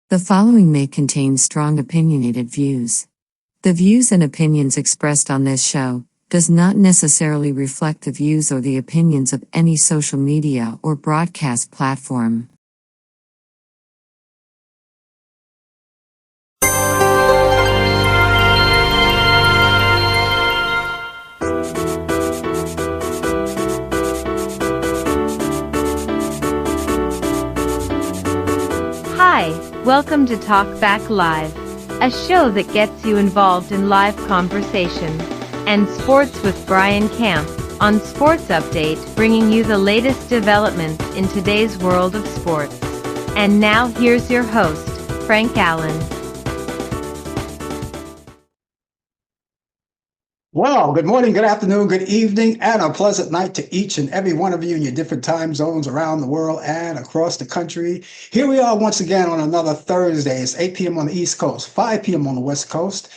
The following may contain strong opinionated views. The views and opinions expressed on this show does not necessarily reflect the views or the opinions of any social media or broadcast platform. Hi, welcome to Talk Back Live, a show that gets you involved in live conversation and sports with Brian Camp on Sports Update, bringing you the latest developments in today's world of sports. And now here's your host, Frank Allan. Well, good morning, good afternoon, good evening, and a pleasant night to each and every one of you in your different time zones around the world and across the country. Here we are once again on another Thursday. It's 8 p.m. on the East Coast, 5 p.m. on the West Coast.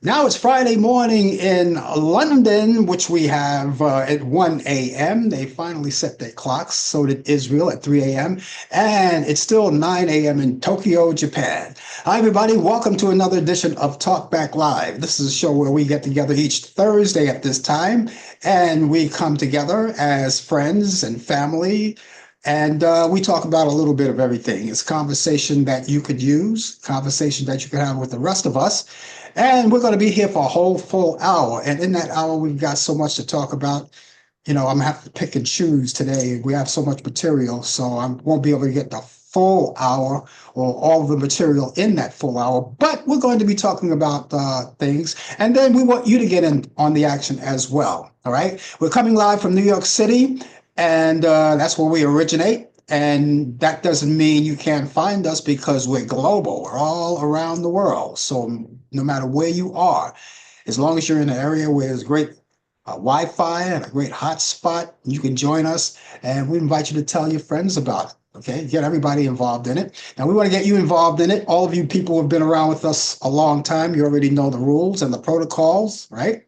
Now it's Friday morning in London, which we have at 1 a.m. They finally set their clocks. So did Israel at 3 a.m. And it's still 9 a.m. in Tokyo, Japan. Hi, everybody. Welcome to another edition of Talk Back Live. This is a show where we get together each Thursday at this time, and we come together as friends and family, and we talk about a little bit of everything. It's conversation that you could use, conversation that you could have with the rest of us. And we're going to be here for a whole full hour. And in that hour, we've got so much to talk about. You know, I'm going to have to pick and choose today. We have so much material, so I won't be able to get the full hour or all of the material in that full hour. But we're going to be talking about things. And then we want you to get in on the action as well. All right. We're coming live from New York City, and that's where we originate. And that doesn't mean you can't find us because we're global. We're all around the world. So no matter where you are, as long as you're in an area where there's great Wi-Fi and a great hotspot, you can join us. And we invite you to tell your friends about it. Okay, get everybody involved in it. Now, we want to get you involved in it. All of you people who have been around with us a long time, you already know the rules and the protocols, right?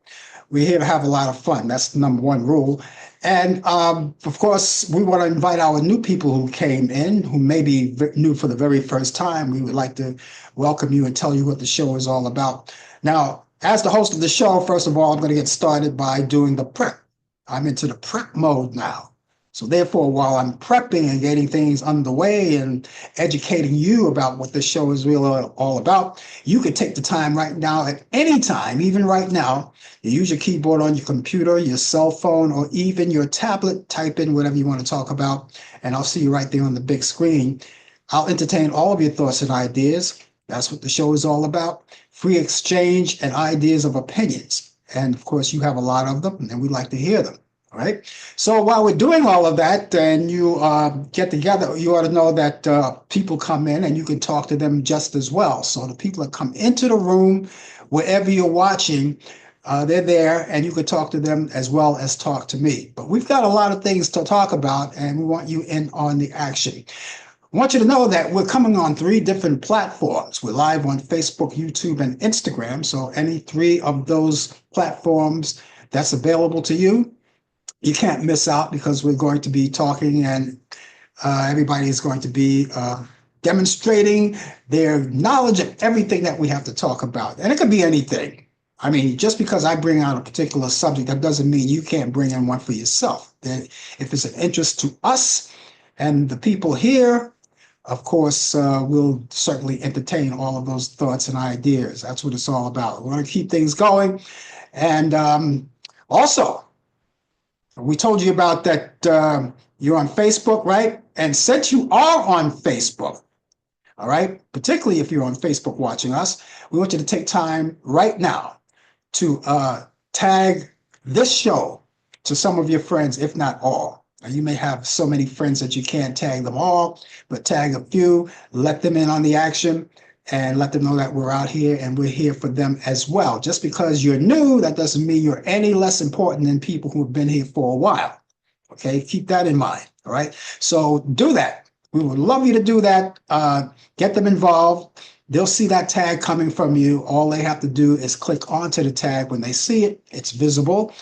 We're here to have a lot of fun. That's the number one rule. And of course, we want to invite our new people who came in, who may be new for the very first time. We would like to welcome you and tell you what the show is all about. Now, as the host of the show, first of all, I'm going to get started by doing the prep. I'm into the prep mode now. So therefore, while I'm prepping and getting things underway and educating you about what this show is really all about, you could take the time right now at any time, even right now, you use your keyboard on your computer, your cell phone, or even your tablet, type in whatever you want to talk about, and I'll see you right there on the big screen. I'll entertain all of your thoughts and ideas. That's what the show is all about. Free exchange and ideas of opinions. And of course, you have a lot of them, and we'd like to hear them. All right. So while we're doing all of that and you get together, you ought to know that people come in and you can talk to them just as well. So the people that come into the room, wherever you're watching, they're there and you can talk to them as well as talk to me. But we've got a lot of things to talk about and we want you in on the action. I want you to know that we're coming on 3 different platforms. We're live on Facebook, YouTube, and Instagram. So any 3 of those platforms that's available to you, you can't miss out because we're going to be talking and everybody is going to be demonstrating their knowledge of everything that we have to talk about. And it could be anything. I mean, just because I bring out a particular subject, that doesn't mean you can't bring in one for yourself. Then if it's an interest to us and the people here, of course, we'll certainly entertain all of those thoughts and ideas. That's what it's all about. We want to keep things going. And also, we told you about that you're on Facebook, right? And since you are on Facebook, all right, particularly if you're on Facebook watching us, we want you to take time right now to tag this show to some of your friends, if not all. Now, you may have so many friends that you can't tag them all, but tag a few, let them in on the action, and let them know that we're out here and we're here for them as well. Just because you're new, that doesn't mean you're any less important than people who have been here for a while. Okay, keep that in mind. All right, so do that. We would love you to do that. Get them involved. They'll see that tag coming from you. All they have to do is click onto the tag. When they see it, it's visible.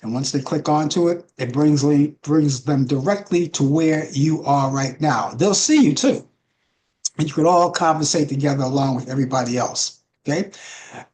And once they click onto it, it brings them directly to where you are right now. They'll see you too. and you could all conversate together along with everybody else. Okay.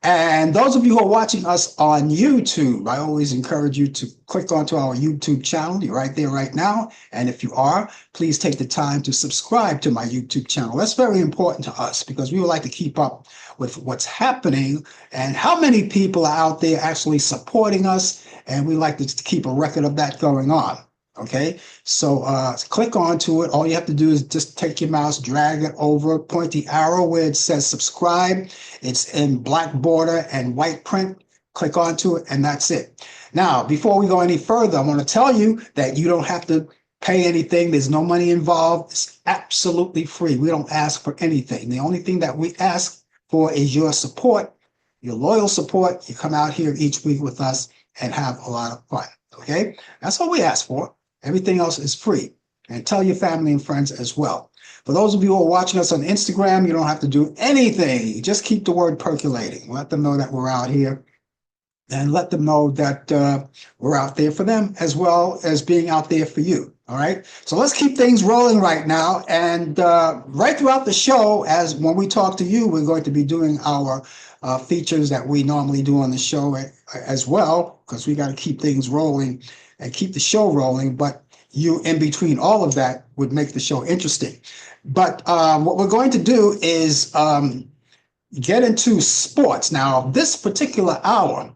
And those of you who are watching us on YouTube, I always encourage you to click onto our YouTube channel. You're right there right now. And if you are, please take the time to subscribe to my YouTube channel. That's very important to us because we would like to keep up with what's happening and how many people are out there actually supporting us. And we like to keep a record of that going on. Okay, so click onto it. All you have to do is just take your mouse, drag it over, point the arrow where it says subscribe. It's in black border and white print. Click onto it, and that's it. Now, before we go any further, I want to tell you that you don't have to pay anything. There's no money involved. It's absolutely free. We don't ask for anything. The only thing that we ask for is your support, your loyal support. You come out here each week with us and have a lot of fun. Okay, that's all we ask for. Everything else is free. And tell your family and friends as well. For those of you who are watching us on Instagram, you don't have to do anything. Just keep the word percolating. Let them know that we're out here. And let them know that we're out there for them as well as being out there for you. All right. So let's keep things rolling right now. And right throughout the show, as when we talk to you, we're going to be doing our features that we normally do on the show as well, because we got to keep things rolling and keep the show rolling. But you, in between all of that, would make the show interesting. But what we're going to do is get into sports. Now, this particular hour,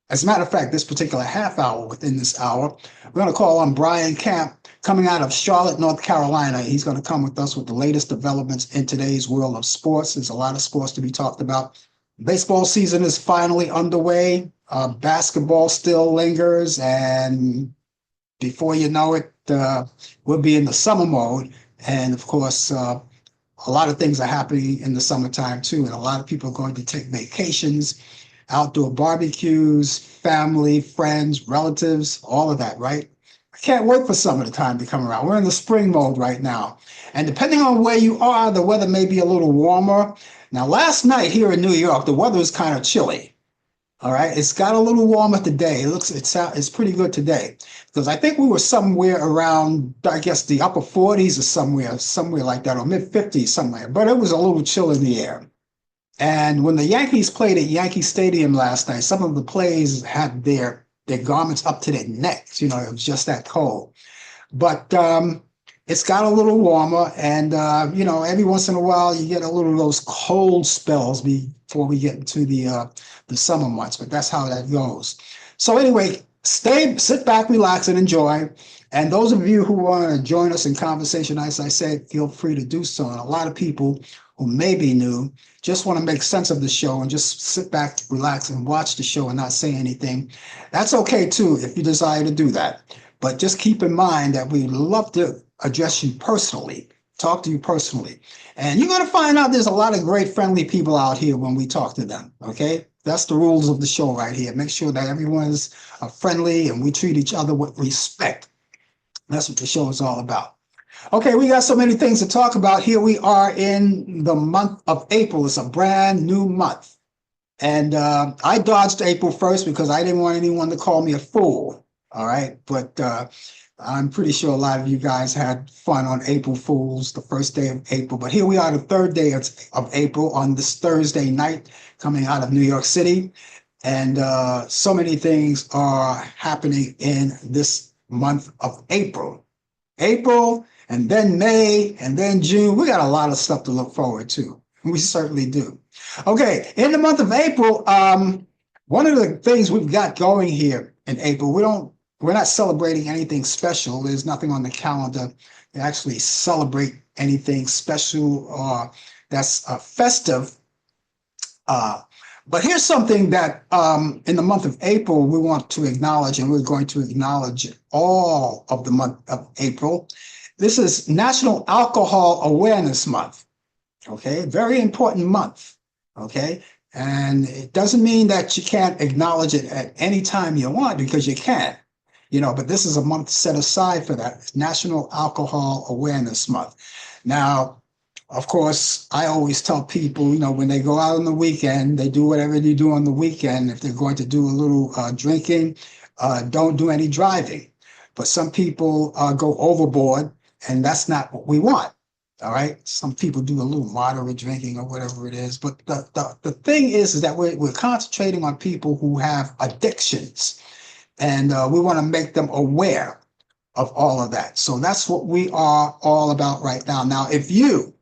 as a matter of fact, this particular half hour within this hour, we're going to call on Brian Camp, coming out of Charlotte, North Carolina. He's going to come with us with the latest developments in today's world of sports. There's a lot of sports to be talked about. Baseball season is finally underway. Basketball still lingers, and before you know it, we'll be in the summer mode. And of course, a lot of things are happening in the summertime too, and a lot of people are going to take vacations, outdoor barbecues, family, friends, relatives, all of that, right? I can't wait for summer time to come around. We're in the spring mode right now. And depending on where you are, the weather may be a little warmer. Now, last night here in New York, the weather was kind of chilly. All right, it's got a little warmer today. It's pretty good today because I think we were somewhere around, I guess, the upper 40s or somewhere like that, or mid 50s somewhere. But it was a little chill in the air. And when the Yankees played at Yankee Stadium last night, some of the players had their garments up to their necks. You know, it was just that cold. But it's got a little warmer, and you know, every once in a while you get a little of those cold spells before we get into the summer months. But that's how that goes. So anyway, sit back, relax, and enjoy. And those of you who want to join us in conversation, as I said, feel free to do so. And a lot of people who may be new just want to make sense of the show and just sit back, relax, and watch the show and not say anything. That's okay too if you desire to do that. But just keep in mind that we love to address you personally, talk to you personally. And you're going to find out there's a lot of great friendly people out here when we talk to them, okay? That's the rules of the show right here. Make sure that everyone's friendly and we treat each other with respect. That's what the show is all about. Okay, we got so many things to talk about. Here we are in the month of April. It's a brand new month. And I dodged April 1st because I didn't want anyone to call me a fool. All right, but I'm pretty sure a lot of you guys had fun on April Fools, the first day of April. But here we are, the third day of April on this Thursday night, coming out of New York City. And so many things are happening in this month of April. April, and then May, and then June. We got a lot of stuff to look forward to. We certainly do. Okay, in the month of April, one of the things we've got going here in April, we're not celebrating anything special. There's nothing on the calendar to actually celebrate anything special or that's festive. But here's something that in the month of April, we want to acknowledge, and we're going to acknowledge all of the month of April. This is National Alcohol Awareness Month. Okay, very important month. Okay, and it doesn't mean that you can't acknowledge it at any time you want, because you can. You know, but this is a month set aside for that. It's National Alcohol Awareness Month. Now, of course, I always tell people, you know, when they go out on the weekend, they do whatever they do on the weekend. If they're going to do a little drinking, don't do any driving. But some people go overboard, and that's not what we want. All right. Some people do a little moderate drinking or whatever it is. But the thing is that we're concentrating on people who have addictions, and we want to make them aware of all of that. So that's what we are all about right now. Now, if you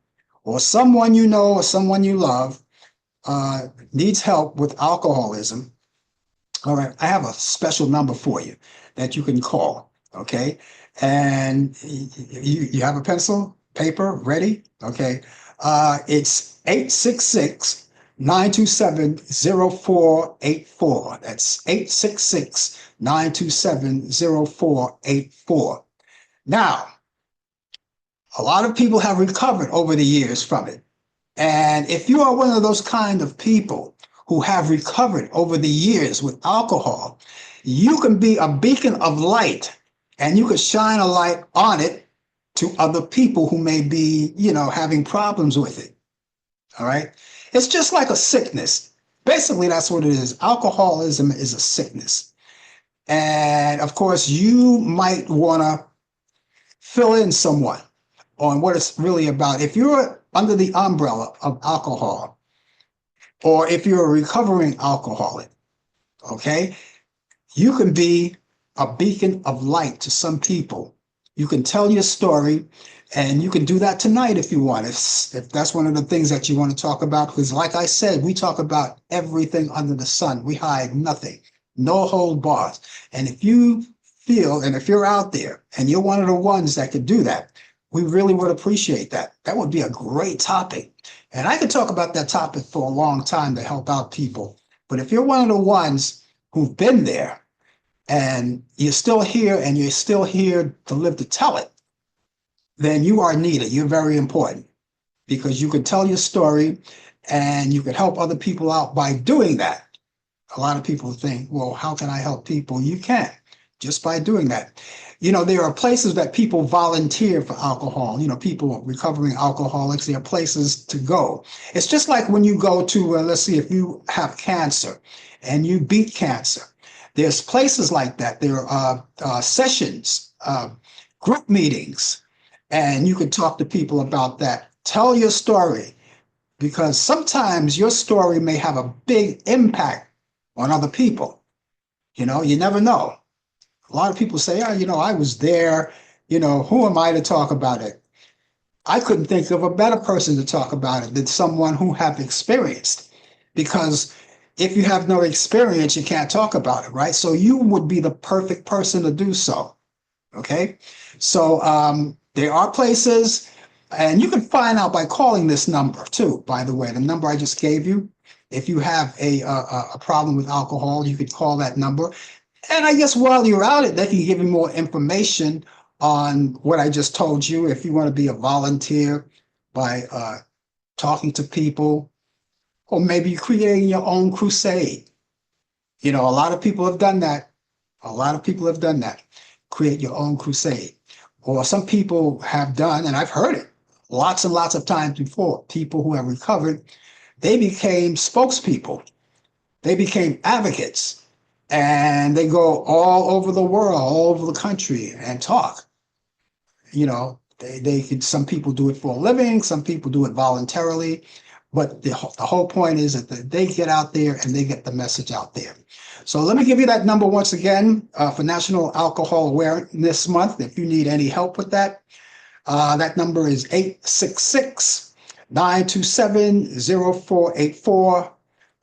or someone you know or someone you love needs help with alcoholism, all right, I have a special number for you that you can call. Okay. And you have a pencil, paper ready? Okay. It's 866 927 0484. That's 866 927 0484. Now, a lot of people have recovered over the years from it. And if you are one of those kind of people who have recovered over the years with alcohol, you can be a beacon of light and you can shine a light on it to other people who may be, having problems with it. All right. It's just like a sickness. Basically, that's what it is. Alcoholism is a sickness. And of course, you might want to fill in someone on what it's really about. If you're under the umbrella of alcohol, or if you're a recovering alcoholic, okay, you can be a beacon of light to some people. You can tell your story, and you can do that tonight if you want, if that's one of the things that you want to talk about. Because like I said, we talk about everything under the sun. We hide nothing, no hold bars. And if you feel, and if you're out there and you're one of the ones that could do that, we really would appreciate that. That would be a great topic. And I could talk about that topic for a long time to help out people. But if you're one of the ones who've been there and you're still here and you're still here to live to tell it, then you are needed. You're very important because you can tell your story and you can help other people out by doing that. A lot of people think, well, how can I help people? You can, just by doing that. There are places that people volunteer for alcohol. People recovering alcoholics, there are places to go. It's just like when you go to, let's see, if you have cancer and you beat cancer, there's places like that. There are sessions, group meetings, and you can talk to people about that. Tell your story, because sometimes your story may have a big impact on other people. You never know. A lot of people say, I was there, who am I to talk about it? I couldn't think of a better person to talk about it than someone who have experienced, because if you have no experience, you can't talk about it, right? So you would be the perfect person to do so. Okay. So there are places, and you can find out by calling this number too, by the way, the number I just gave you. If you have a problem with alcohol, you could call that number. And I guess while you're out, they can give you more information on what I just told you. If you want to be a volunteer by talking to people, or maybe creating your own crusade. A lot of people have done that. A lot of people have done that. Create your own crusade. Or some people have done, and I've heard it lots and lots of times before, people who have recovered, they became spokespeople. They became advocates. And they go all over the world, all over the country and talk. They could, some people do it for a living, some people do it voluntarily, but the whole point is that they get out there and they get the message out there. So let me give you that number once again for National Alcohol Awareness Month. If you need any help with that, that number is 866 927 0484.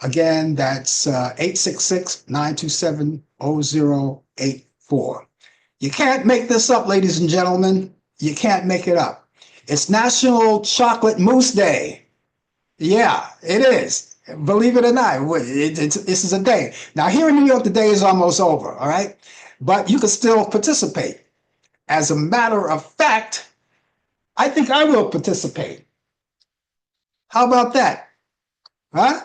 Again, that's 866 927 0084. You can't make this up, ladies and gentlemen. You can't make it up. It's National Chocolate Mousse Day. Yeah, it is. Believe it or not, this is a day. Now, here in New York, the day is almost over, all right? But you can still participate. As a matter of fact, I think I will participate. How about that? Huh?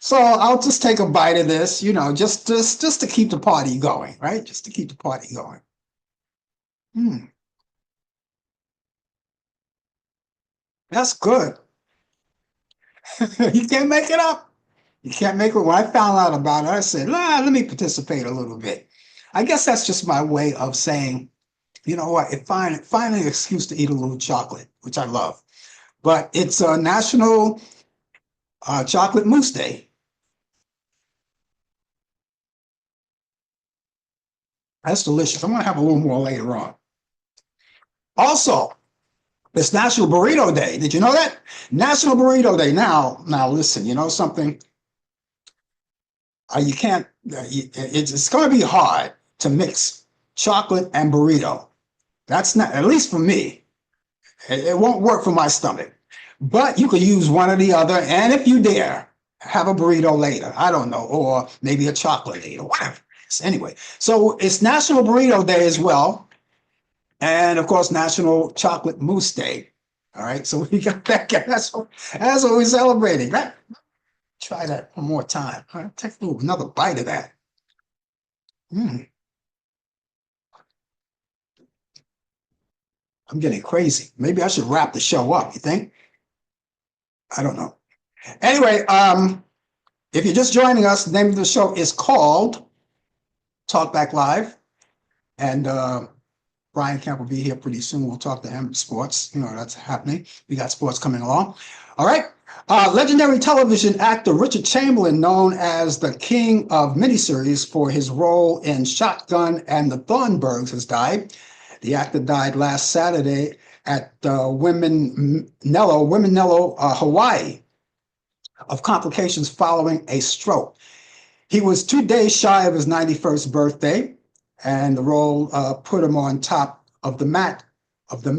So I'll just take a bite of this, just to keep the party going, right? Just to keep the party going. That's good. You can't make it up. You can't make it. When I found out about it, I said, let me participate a little bit. I guess that's just my way of saying, you know what? It finally an excuse to eat a little chocolate, which I love. But it's a National Chocolate Mousse Day. That's delicious. I'm gonna have a little more later on. Also, it's National Burrito Day. Did you know that? National Burrito Day. Now listen. You know something? You can't. It's going to be hard to mix chocolate and burrito. That's not, at least for me. It won't work for my stomach. But you could use one or the other, and if you dare, have a burrito later. I don't know, or maybe a chocolate later, whatever. Anyway, so it's National Burrito Day as well, and of course National Chocolate Mousse Day. All right, so we got that. That's what we're celebrating. Right? Try that one more time. All right, take another bite of that. Mm, I'm getting crazy. Maybe I should wrap the show up. You think? I don't know. Anyway, if you're just joining us, the name of the show is called Talk Back Live, and Brian Camp will be here pretty soon. We'll talk to him sports. You know, that's happening. We got sports coming along. All right. Legendary television actor Richard Chamberlain, known as the king of miniseries for his role in Shotgun and the Thornburgs, has died. The actor died last Saturday at Wiminello, Hawaii, of complications following a stroke. He was 2 days shy of his 91st birthday, and the role put him on top of the map. Was the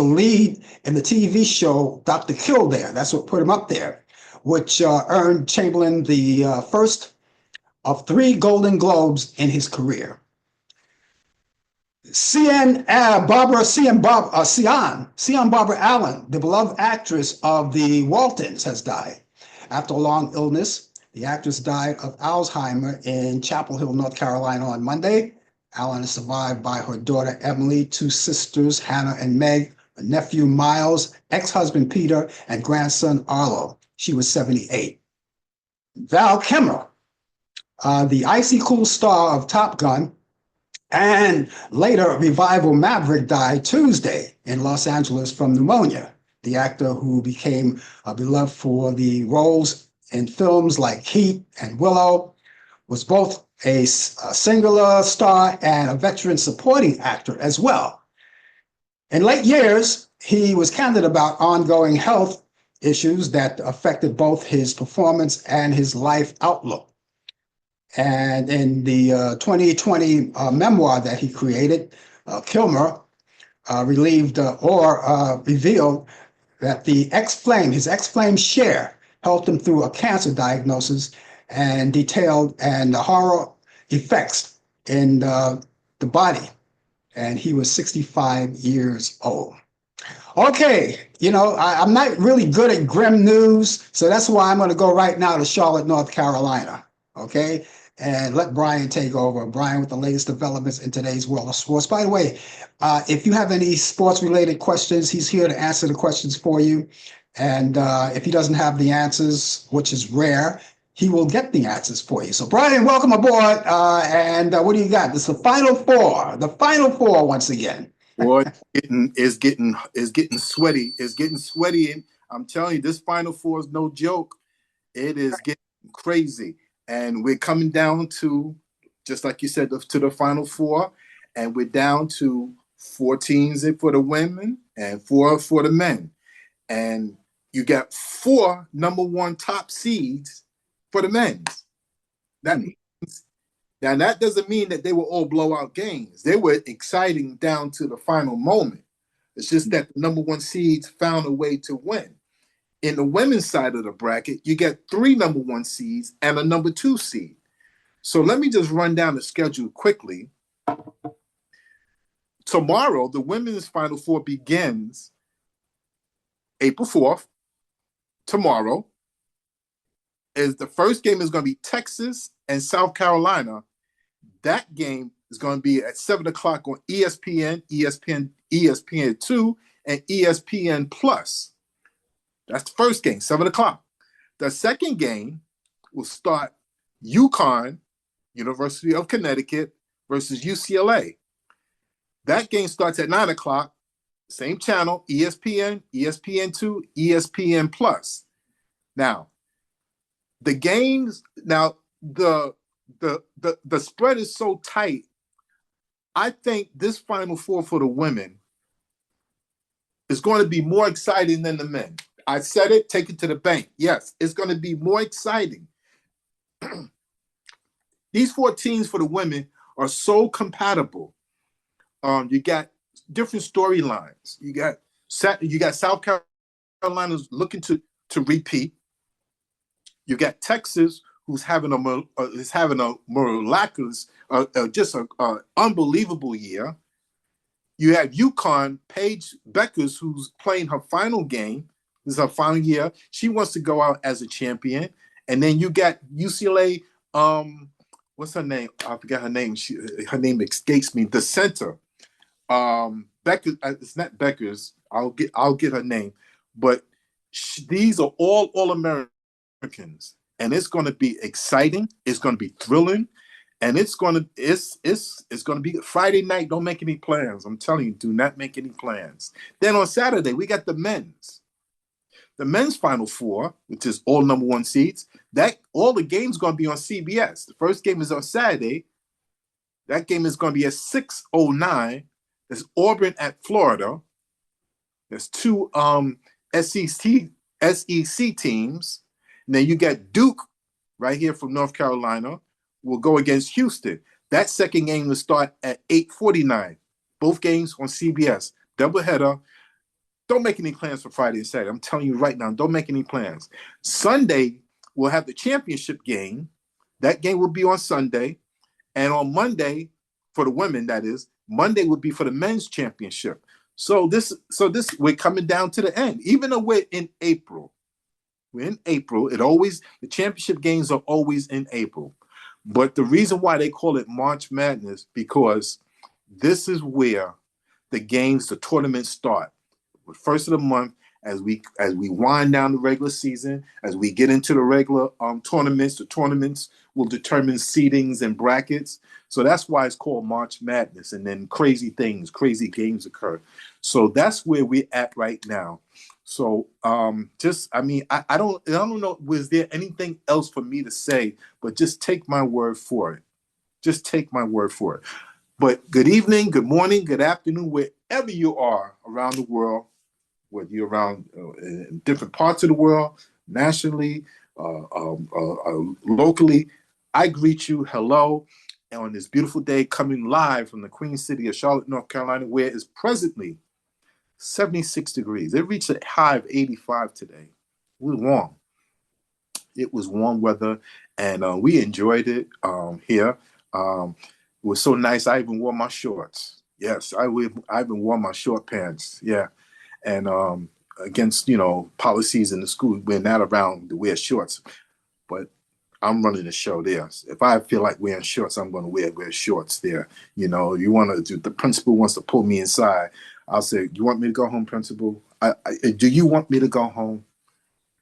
lead in the TV show Dr. Kildare. That's what put him up there, which earned Chamberlain the first of 3 Golden Globes in his career. Cian Barbara Allan, the beloved actress of the Waltons, has died. After a long illness, the actress died of Alzheimer in Chapel Hill, North Carolina on Monday. Allan is survived by her daughter Emily, 2 sisters, Hannah and Meg, a nephew Miles, ex-husband Peter, and grandson Arlo. She was 78. Val Kilmer, the icy cool star of Top Gun, and later revival Maverick, died Tuesday in Los Angeles from pneumonia. The actor, who became beloved for the roles in films like Heat and Willow, was both a singular star and a veteran supporting actor as well. In late years, he was candid about ongoing health issues that affected both his performance and his life outlook. And in the 2020 memoir that he created, Kilmer revealed that his ex-flame Cher, helped him through a cancer diagnosis and detailed the horror effects in the body. And he was 65 years old. Okay, you know, I'm not really good at grim news, so that's why I'm going to go right now to Charlotte, North Carolina. Okay, and let Brian take over. Brian with the latest developments in today's world of sports. By the way, if you have any sports-related questions, he's here to answer the questions for you. And if he doesn't have the answers, which is rare, he will get the answers for you. So, Brian, welcome aboard. And what do you got? This is the Final Four. The Final Four once again. Boy, it's getting sweaty. It's getting sweaty. And I'm telling you, this Final Four is no joke. It is getting crazy. And we're coming down to, just like you said, to the Final Four. And we're down to 4 teams for the women and 4 for the men. And you got 4 number 1 top seeds for the men's. Now, that doesn't mean that they were all blowout games. They were exciting down to the final moment. It's just that the number 1 seeds found a way to win. In the women's side of the bracket, you get 3 number 1 seeds and a number 2 seed. So let me just run down the schedule quickly. Tomorrow, the women's Final Four begins April 4th. Tomorrow. The first game is going to be Texas and South Carolina. That game is going to be at 7 o'clock on ESPN, ESPN2, and ESPN Plus. That's the first game, 7 o'clock. The second game will start UConn, University of Connecticut, versus UCLA. That game starts at 9 o'clock. Same channel, ESPN, ESPN2, ESPN Plus. Now, the games, now the spread is so tight. I think this Final Four for the women is going to be more exciting than the men. I said it, take it to the bank. Yes, it's going to be more exciting. These 4 teams for the women are so compatible. You got different storylines. You got South Carolina's looking to repeat. You got Texas, who's having a miraculous, just an unbelievable year. You have UConn, Paige Beckers, who's playing her final game. This is her final year. She wants to go out as a champion. And then you got UCLA. What's her name? I forgot her name. Her name escapes me. The center. Beckers. It's not Beckers. I'll get her name. But these are all Americans, and it's going to be exciting. It's going to be thrilling, and it's going to be Friday night. Don't make any plans. I'm telling you, do not make any plans. Then on Saturday we got the men's Final Four, which is all number 1 seeds. That all the games going to be on CBS. The first game is on Saturday. That game is going to be at 6:09. There's Auburn at Florida. There's 2 SEC teams. And then you got Duke right here from North Carolina will go against Houston. That second game will start at 8:49. Both games on CBS. Doubleheader. Don't make any plans for Friday and Saturday. I'm telling you right now, don't make any plans. Sunday, we'll have the championship game. That game will be on Sunday. And on Monday, for the women, that is, Monday would be for the men's championship. So this we're coming down to the end. Even though we're in April, the championship games are always in April. But the reason why they call it March Madness, because this is where the tournaments start. The first of the month, as we wind down the regular season, as we get into the regular tournaments, the tournaments will determine seedings and brackets. So that's why it's called March Madness. And then crazy games occur. So that's where we're at right now. So I don't know, was there anything else for me to say, but just take my word for it. But good evening, good morning, good afternoon, wherever you are around the world, whether you're around in different parts of the world, nationally, locally, I greet you hello on this beautiful day, coming live from the Queen City of Charlotte, North Carolina, where it's presently 76 degrees. It reached a high of 85 today. It was warm. It was warm weather, and we enjoyed it here. It was so nice. I even wore my shorts. Yes, I even wore my short pants. Yeah, and against policies in the school, we're not around to wear shorts, but I'm running the show there. If I feel like wearing shorts, I'm going to wear shorts there. The principal wants to pull me inside. I'll say, "You want me to go home, principal? Do you want me to go home?"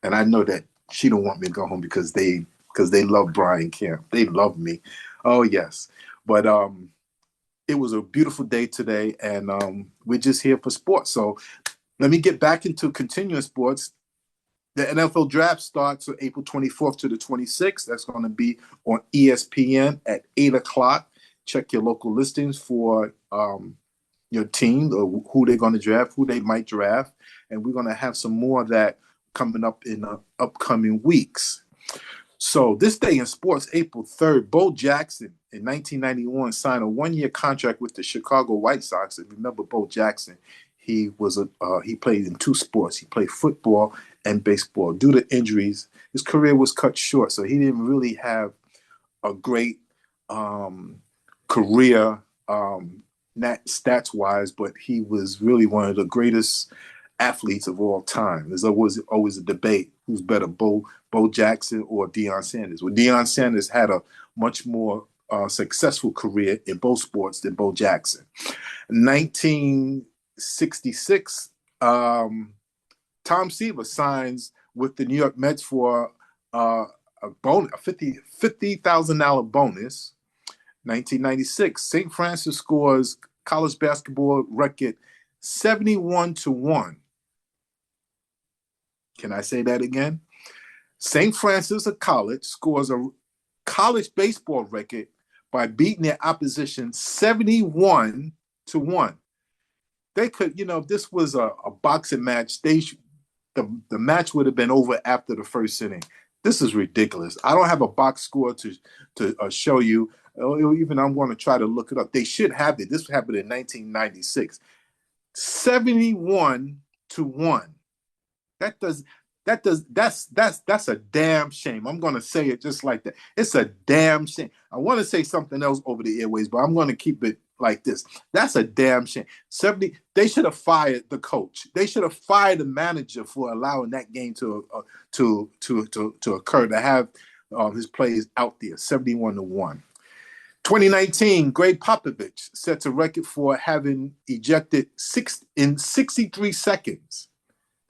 And I know that she don't want me to go home because they love Brian Camp. They love me. Oh yes, but it was a beautiful day today, and we're just here for sports. So let me get back into continuing sports. The NFL draft starts on April 24th to the 26th. That's going to be on ESPN at 8 o'clock. Check your local listings for your team, or who they're going to draft, who they might draft. And we're going to have some more of that coming up in the upcoming weeks. So this day in sports, April 3rd, Bo Jackson in 1991 signed a 1-year contract with the Chicago White Sox. And remember Bo Jackson, he played in 2 sports. He played football and baseball. Due to injuries, his career was cut short, so he didn't really have a great career stats-wise, but he was really one of the greatest athletes of all time. There's always a debate who's better, Bo Jackson or Deion Sanders. Well, Deion Sanders had a much more successful career in both sports than Bo Jackson. 1966, Tom Seaver signs with the New York Mets for a bonus, a $50,000 bonus. 1996, St. Francis scores college basketball record 71-1. Can I say that again? St. Francis, a college, scores a college baseball record by beating their opposition 71-1. They could, if this was a boxing match, the match would have been over after the first inning. This is ridiculous. I don't have a box score to show you. Even I'm going to try to look it up. They should have it. This happened in 1996. 71-1. That's a damn shame. I'm going to say it just like that. It's a damn shame. I want to say something else over the airways, but I'm going to keep it like this. That's a damn shame. They should have fired the coach. They should have fired the manager for allowing that game to occur, to have his players out there. 71-1. 2019, Greg Popovich sets a record for having ejected in 63 seconds.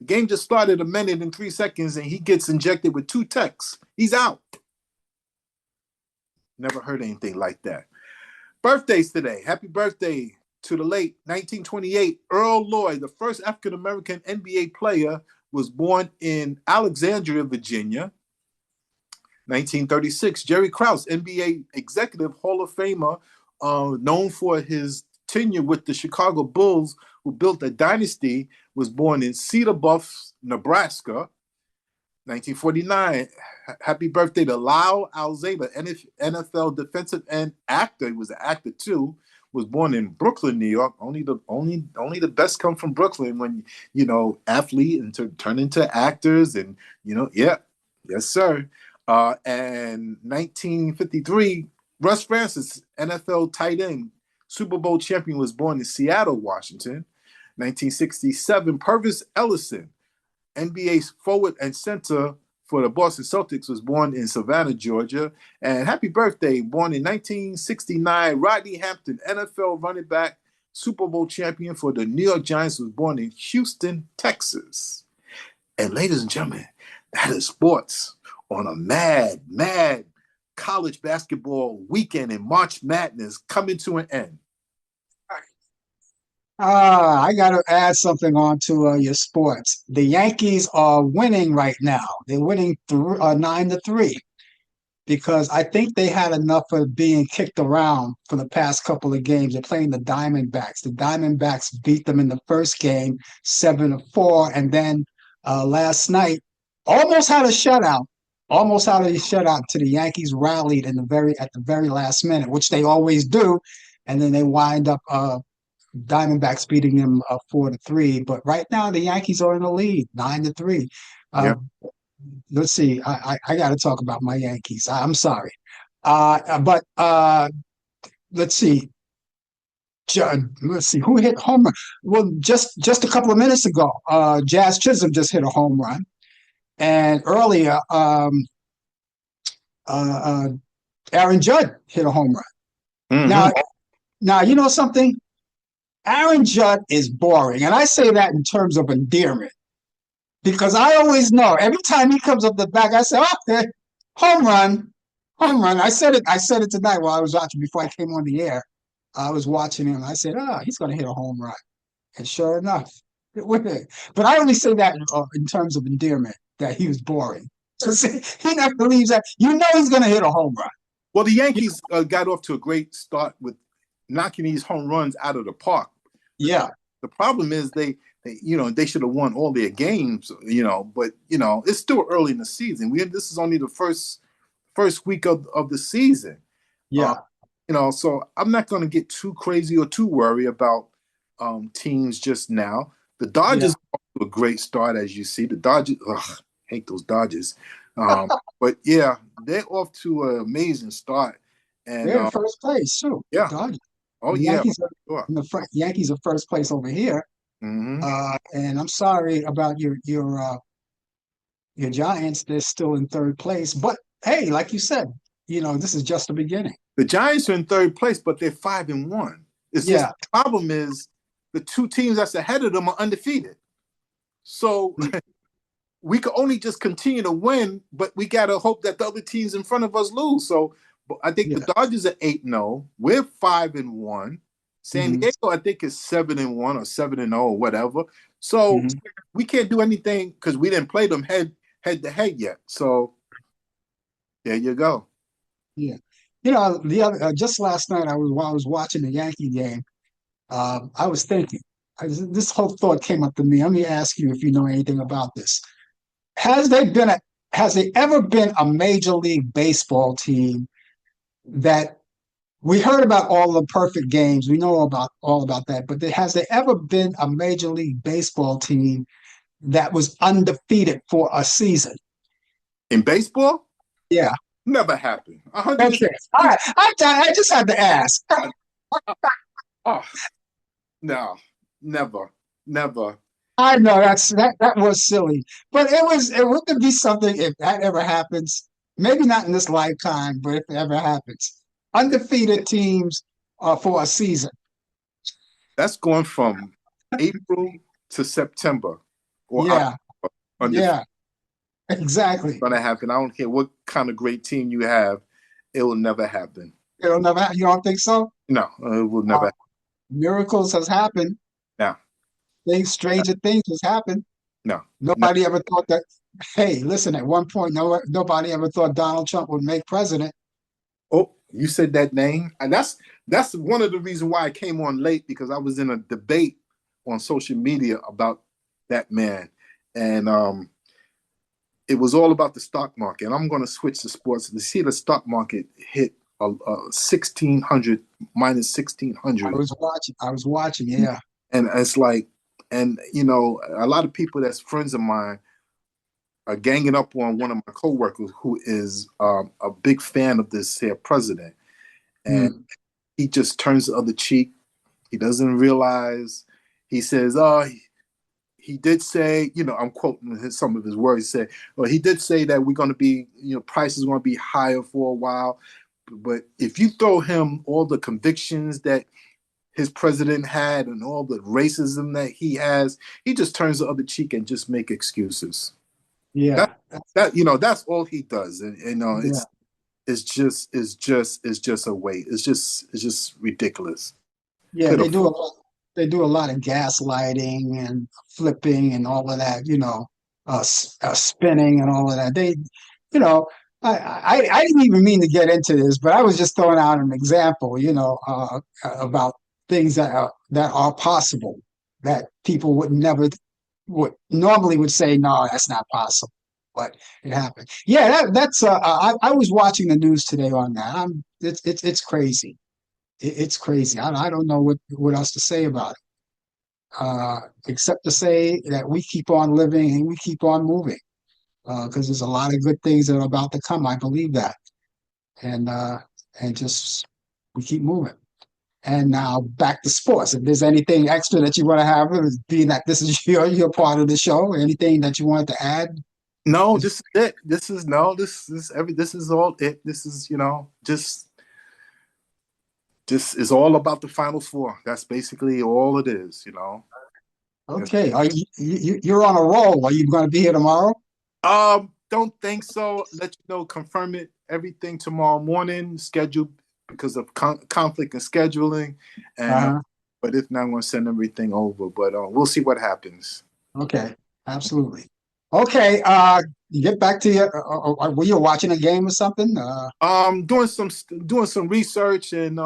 The game just started a minute and 3 seconds, and he gets injected with 2 techs. He's out. Never heard anything like that. Birthdays today. Happy birthday to the late 1928 Earl Lloyd, the first African-American NBA player, was born in Alexandria, Virginia. 1936, Jerry Krause, NBA executive, Hall of Famer, known for his tenure with the Chicago Bulls, who built a dynasty, was born in Cedar Bluffs, Nebraska. 1949, happy birthday to Lyle Alzada, NFL defensive end actor. He was an actor too. Was born in Brooklyn, New York. Only the best come from Brooklyn when athlete and turn into actors and yes sir. And 1953, Russ Francis, NFL tight end, Super Bowl champion, was born in Seattle, Washington. 1967, Purvis Ellison, NBA forward and center for the Boston Celtics, was born in Savannah, Georgia. And happy birthday, born in 1969, Rodney Hampton, NFL running back, Super Bowl champion for the New York Giants, was born in Houston, Texas. And ladies and gentlemen, that is sports on a mad college basketball weekend in March Madness coming to an end. I got to add something on to your sports. The Yankees are winning right now. They're winning 9-3 because I think they had enough of being kicked around for the past couple of games. They're playing the Diamondbacks. The Diamondbacks beat them in the first game 7-4, and then last night almost had a shutout. Almost out of the shutout to the Yankees rallied at the very last minute, which they always do, and then they wind up Diamondbacks beating them 4-3. But right now the Yankees are in the lead, 9-3. Let's see. I got to talk about my Yankees. I'm sorry, but let's see. Let's see who hit home run. Well, just a couple of minutes ago, Jazz Chisholm just hit a home run. And earlier, Aaron Judd hit a home run. Mm-hmm. Now, you know something? Aaron Judd is boring. And I say that in terms of endearment. Because I always know, every time he comes up the back, I say, okay, home run. I said it tonight while I was watching, before I came on the air. I was watching him. I said, he's going to hit a home run. And sure enough, but I only say that in terms of endearment, that he was boring. He never believes that. He's going to hit a home run. Well, the Yankees got off to a great start with knocking these home runs out of the park. Yeah. The problem is they should have won all their games, but it's still early in the season. This is only the first week of the season. Yeah. So I'm not going to get too crazy or too worried about teams just now. The Dodgers are off to a great start, as you see. The Dodgers, hate those Dodgers. But yeah, they're off to an amazing start. And they're in first place too. Yeah. Dodgers. Oh, the yeah. Yankees are Yankees are first place over here. Mm-hmm. And I'm sorry about your Giants. They're still in third place. But hey, like you said, this is just the beginning. The Giants are in third place, but they're 5-1. Just the problem is the two teams that's ahead of them are undefeated. So we could only just continue to win, but we got to hope that the other teams in front of us lose. So, I think Yeah. the Dodgers are 8-0. We're 5-1. San Diego, I think, is 7-1 or 7-0 or whatever. So we can't do anything because we didn't play them head to head yet. So there you go. Yeah. The other just last night while I was watching the Yankee game, I was thinking, this whole thought came up to me. Let me ask you if you know anything about this. Has there been a has there ever been a Major League Baseball team that we heard about all the perfect games? We know about all about that, but has there ever been a Major League Baseball team that was undefeated for a season? In baseball, Yeah. never happened. 100. Okay. All right. I just had to ask. Oh, no, never, never. I know that was silly, but it wouldn't be something if that ever happens. Maybe not in this lifetime, but if it ever happens, undefeated teams for a season. That's going from April to September or Yeah, October. yeah, exactly. Going to happen. I don't care what kind of great team you have. It will never happen. It'll never. You don't think so? No, it will never happen. Miracles has happened. No, Stranger things has happened. no. Nobody ever thought that. Hey, listen. At one point, nobody ever thought Donald Trump would make president. Oh, you said that name, and that's one of the reasons why I came on late, because I was in a debate on social media about that man, and it was all about the stock market. And I'm going to switch to sports. To see the stock market hit 1600 minus 1600. I was watching. Yeah. And it's like, and a lot of people that's friends of mine are ganging up on one of my coworkers who is a big fan of this here president, and he just turns the other cheek. He doesn't realize. He says, "Oh, he did say, I'm quoting some of his words. He said, well, he did say that we're going to be, prices are going to be higher for a while. But if you throw him all the convictions that his president had and all the racism that he has, he just turns the other cheek and just make excuses." Yeah. That's all he does. And Yeah. it's just a way. It's just ridiculous. Yeah, Pitiful. they do a lot of gaslighting and flipping and all of that, spinning and all of that. You know, I didn't even mean to get into this, but I was just throwing out an example, about things that are possible that people would normally would say, no, that's not possible, but it happened. Yeah, that's. I was watching the news today on that. It's crazy. It's crazy. I don't know what else to say about it, except to say that we keep on living and we keep on moving, because there's a lot of good things that are about to come. I believe that, and just we keep moving. And now back to sports. If there's anything extra that you want to have, being that this is your part of the show, anything that you wanted to add? No, this is it. This is all it. This is just is all about the Final Four. That's basically all it is. Okay, are you're on a roll? Are you going to be here tomorrow? Don't think so. Let you know. Confirm it. Everything tomorrow morning. Scheduled because of conflict and scheduling. And but if not, I'm going to send everything over. But we'll see what happens. Okay, absolutely. Okay, you get back to your. Were you watching a game or something? Doing some research and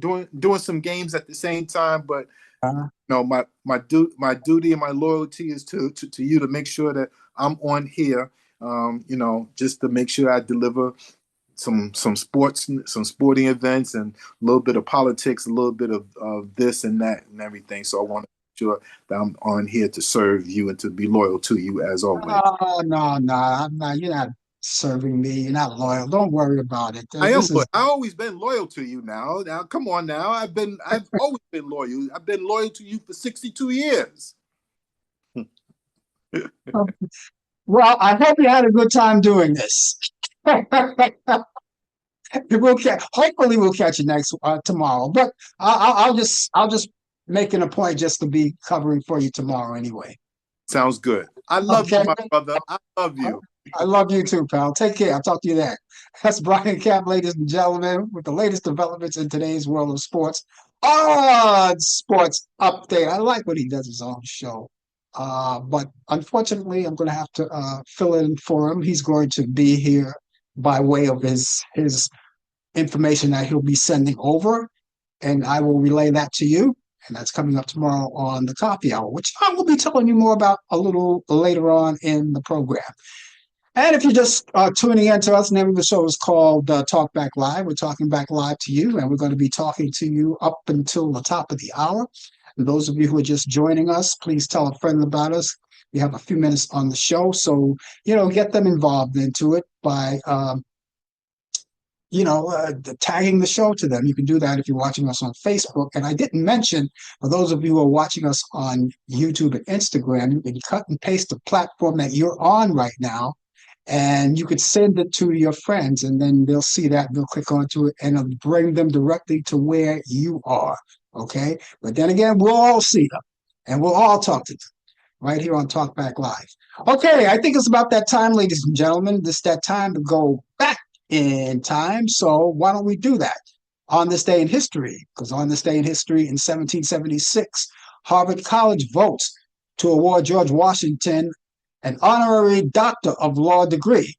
doing some games at the same time. But my duty and my loyalty is to you, to make sure that I'm on here. Just to make sure I deliver some sporting events and a little bit of politics, a little bit of this and that and everything. So I want to make sure that I'm on here to serve you and to be loyal to you as always. No, I'm not. You're not serving me. You're not loyal. Don't worry about it. I've always been loyal to you. Now, come on. Now, I've always been loyal. I've been loyal to you for 62 years. Well, I hope you had a good time doing this. Hopefully we'll catch you tomorrow. But I'll just make it a point just to be covering for you tomorrow anyway. Sounds good. I love you, my brother. I love you. I love you too, pal. Take care. I'll talk to you then. That's Brian Camp, ladies and gentlemen, with the latest developments in today's world of sports. On Sports Update. I like when he does his own show. But unfortunately, I'm going to have to fill in for him. He's going to be here by way of his information that he'll be sending over, and I will relay that to you. And that's coming up tomorrow on the Coffee Hour, which I will be telling you more about a little later on in the program. And if you're just tuning in to us, the name of the show is called Talk Back Live. We're talking back live to you, and we're going to be talking to you up until the top of the hour. And those of you who are just joining us, please tell a friend about us. We have a few minutes on the show, so, get them involved into it by, tagging the show to them. You can do that if you're watching us on Facebook. And I didn't mention, for those of you who are watching us on YouTube and Instagram, you can cut and paste the platform that you're on right now, and you could send it to your friends, and then they'll see that, they'll click onto it, and it'll bring them directly to where you are, okay? But then again, we'll all see them, and we'll all talk to them right here on Talk Back Live. Okay, I think it's about that time, ladies and gentlemen. It's that time to go back in time, so why don't we do that on this day in history? Because on this day in history in 1776, Harvard College votes to award George Washington an honorary Doctor of Law degree.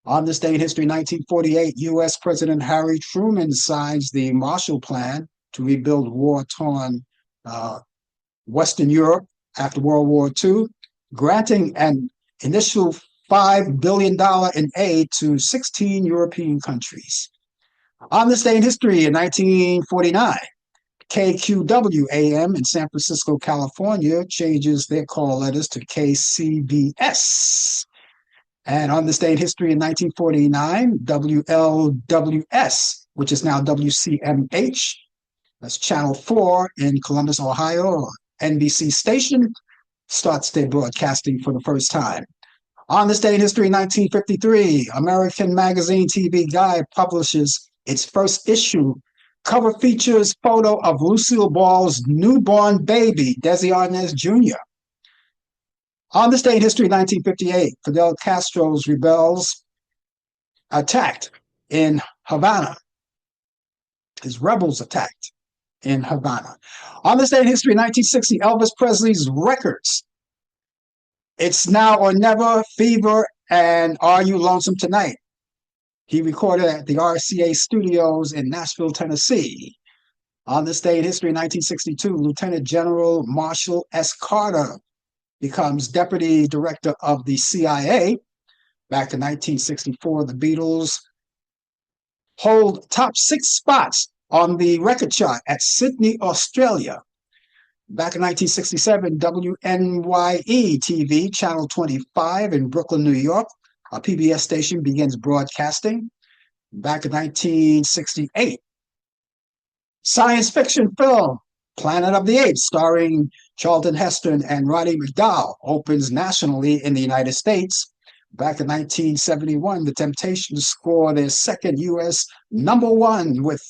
On this day in history, 1948, U.S. President Harry Truman signs the Marshall Plan to rebuild war-torn Western Europe after World War II, granting an initial $5 billion in aid to 16 European countries. On this day in history, in 1949, KQW-AM in San Francisco, California, changes their call letters to KCBS. And on this day in history in 1949, WLWS, which is now WCMH, that's Channel 4 in Columbus, Ohio, NBC station, starts their broadcasting for the first time. On this day in history in 1953, American Magazine TV Guide publishes its first issue. Cover features photo of Lucille Ball's newborn baby, Desi Arnaz Jr. On this day in history, 1958, Fidel Castro's rebels attacked in Havana. His rebels attacked in Havana. On this day in history, 1960, Elvis Presley's records, It's Now or Never, Fever, and Are You Lonesome Tonight? He recorded at the RCA Studios in Nashville, Tennessee. On this day in history, 1962, Lieutenant General Marshall S. Carter becomes Deputy Director of the CIA. Back in 1964, the Beatles hold top 6 spots on the record chart at Sydney, Australia. Back in 1967, WNYE TV, Channel 25 in Brooklyn, New York, a PBS station, begins broadcasting. Back in 1968, science fiction film Planet of the Apes, starring Charlton Heston and Roddy McDowall, opens nationally in the United States. Back in 1971, The Temptations score their second U.S. #1 with